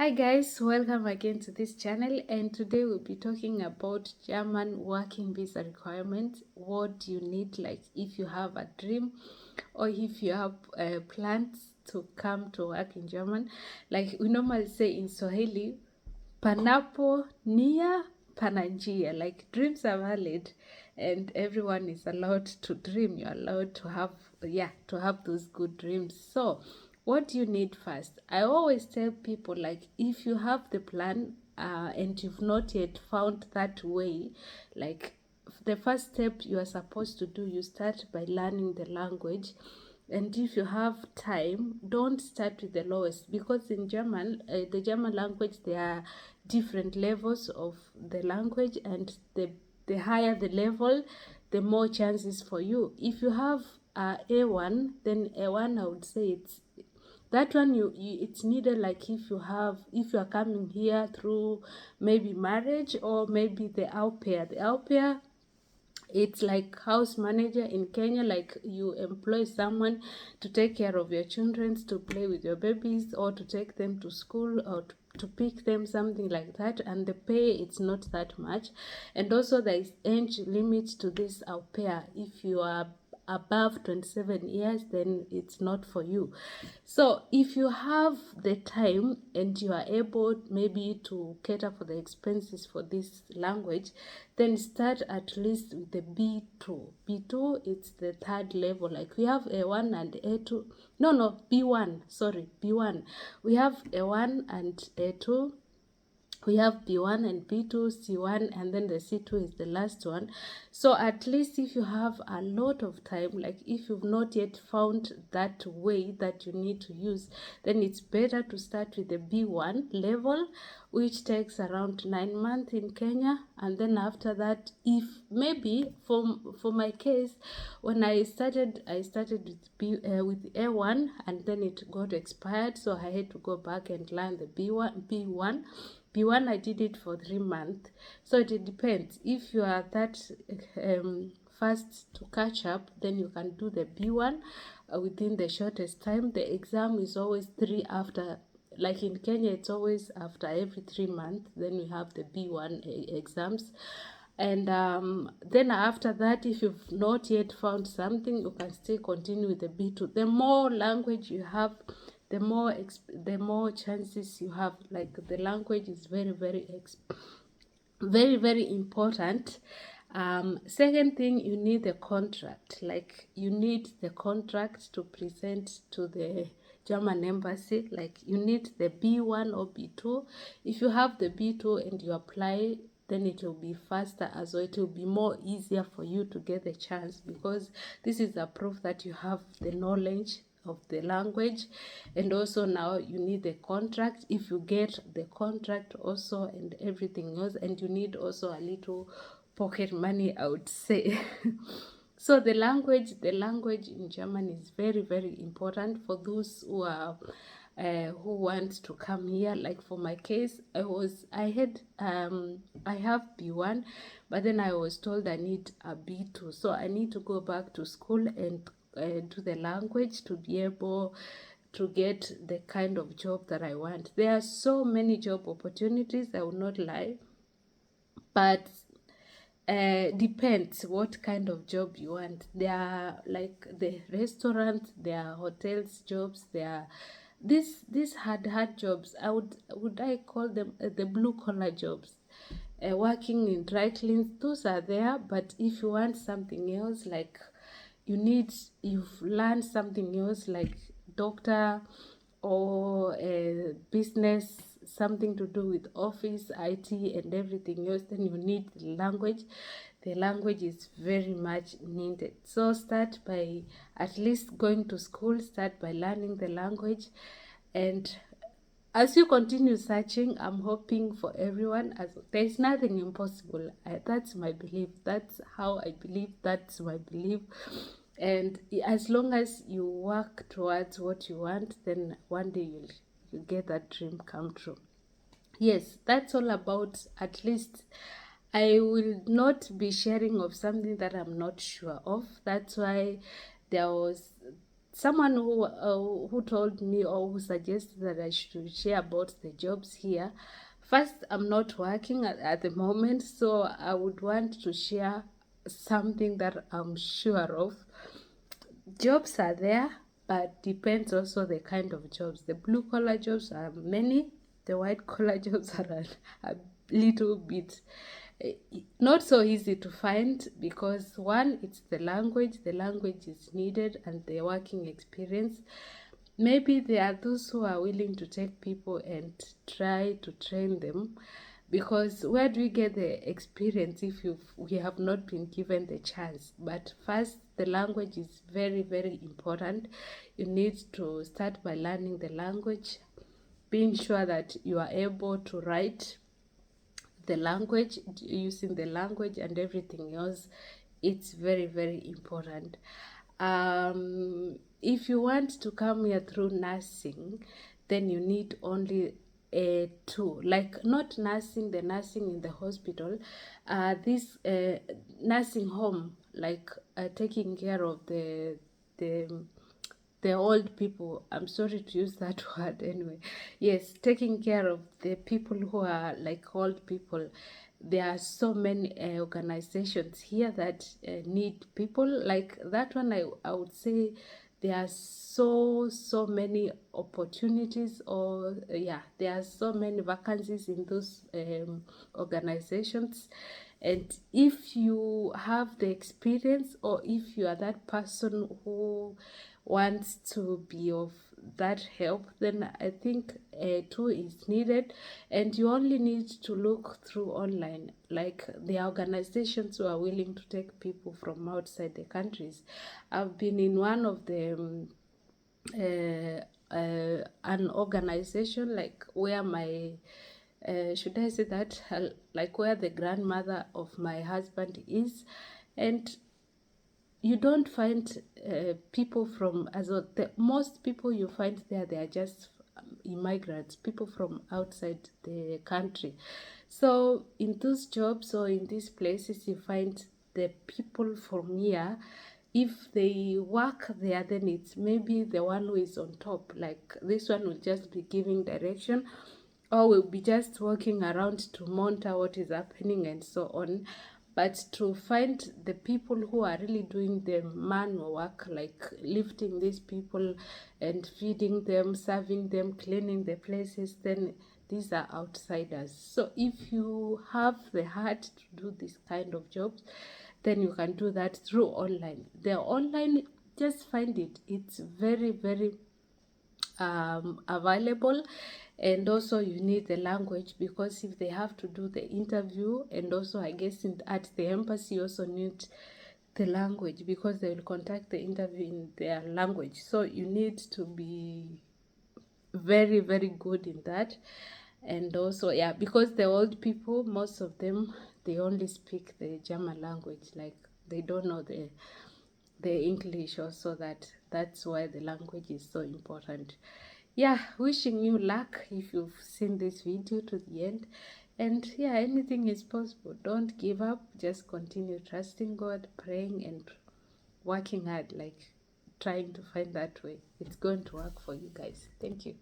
Hi guys, welcome again to this channel, and today we'll be talking about German working visa requirements. What you need, like if you have a dream or if you have plans to come to work in German. Like we normally say in Swahili, panapo nia pananjia. Like dreams are valid and everyone is allowed to dream. You're allowed to have those good dreams. So what do you need first? I always tell people, like, if you have the plan and you've not yet found that way, like the first step you are supposed to do, you start by learning the language. And if you have time, don't start with the lowest, because in German, the German language, there are different levels of the language, and the higher the level, the more chances for you. If you have A1, then A1, I would say it's that one it's needed. Like if you are coming here through maybe marriage or maybe the au pair, it's like house manager in Kenya. Like you employ someone to take care of your children, to play with your babies, or to take them to school, or to pick them, something like that. And the pay, it's not that much. And also there is age limit to this au pair. If you are above 27 years, then it's not for you. So if you have the time and you are able maybe to cater for the expenses for this language, then start at least with the B2. B2, it's the third level. Like we have A1 and A2. No, B1. Sorry, B1. We have A1 and A2. We have B1 and B2, C1, and then the C2 is the last one. So at least if you have a lot of time, like if you've not yet found that way that you need to use, then it's better to start with the B1 level, which takes around 9 months in Kenya. And then after that, if maybe for my case, when I started with A1, and then it got expired, so I had to go back and learn the B1. I did it for 3 months. So it depends. If you are that fast to catch up, then you can do the B1 within the shortest time. The exam is always after, like in Kenya, it's always after every 3 months. Then we have the B1 exams. And then after that, if you've not yet found something, you can still continue with the B2. The more language you have, the more chances you have. Like the language is very important. Second thing, you need the contract. Like you need the contract to present to the German embassy. Like you need the B1 or B2. If you have the B2 and you apply, then it will be faster as well. It will be more easier for you to get the chance, because this is a proof that you have the knowledge of the language. And also now you need the contract. If you get the contract also and everything else, and you need also a little pocket money, I would say. So the language in German is very important for those who want to come here. Like for my case, I have B1, but then I was told I need a B2, so I need to go back to school and do the language to be able to get the kind of job that I want. There are so many job opportunities, I will not lie, but depends what kind of job you want. There are like the restaurants, there are hotels jobs, there are these hard jobs. Would I call them the blue collar jobs. Working in dry cleans, those are there. But if you want something else, like you've learned something else, like doctor or business, something to do with office, IT, and everything else, then you need the language. The language is very much needed. So start by at least going to school, start by learning the language. And as you continue searching, I'm hoping for everyone, as there's nothing impossible. That's my belief. That's how I believe. That's my belief. And as long as you work towards what you want, then one day you'll get that dream come true. Yes, that's all about. At least I will not be sharing of something that I'm not sure of. That's why there was someone who told me or who suggested that I should share about the jobs here. First, I'm not working at the moment, so I would want to share something that I'm sure of. Jobs are there, but depends also the kind of jobs. The blue collar jobs are many, the white collar jobs are a little bit not so easy to find, because one, it's the language is needed, and the working experience. Maybe there are those who are willing to take people and try to train them, because where do we get the experience if we have not been given the chance? But first, the language is very, very important. You need to start by learning the language, being sure that you are able to write the language, using the language, and everything else. It's very, very important. If you want to come here through nursing, then you need only two, like not nursing, the nursing in the hospital, this nursing home, like taking care of the the old people. I'm sorry to use that word anyway. Yes, taking care of the people who are like old people. There are so many organizations here that need people like that one. I would say there are so many opportunities, or yeah, there are so many vacancies in those organizations. And if you have the experience, or if you are that person who wants to be of that help, then I think a tool is needed. And you only need to look through online, like the organizations who are willing to take people from outside the countries. I've been in one of the an organization, like where my should I say that, like where the grandmother of my husband is. And you don't find people from, as well, the most people you find there, they are just immigrants, people from outside the country. So in those jobs or in these places, you find the people from here. If they work there, then it's maybe the one who is on top, like this one will just be giving direction, or will be just walking around to monitor what is happening and so on. But to find the people who are really doing the manual work, like lifting these people and feeding them, serving them, cleaning the places, then these are outsiders. So if you have the heart to do this kind of jobs, then you can do that through online. The online, just find it. It's very, very available. And also you need the language, because if they have to do the interview, and also I guess at the embassy you also need the language, because they will conduct the interview in their language. So you need to be very, very good in that. And also, yeah, because the old people, most of them, they only speak the German language, like they don't know the English also. That's why the language is so important. Yeah, wishing you luck if you've seen this video to the end. And yeah, anything is possible. Don't give up. Just continue trusting God, praying, and working hard, like trying to find that way. It's going to work for you guys. Thank you.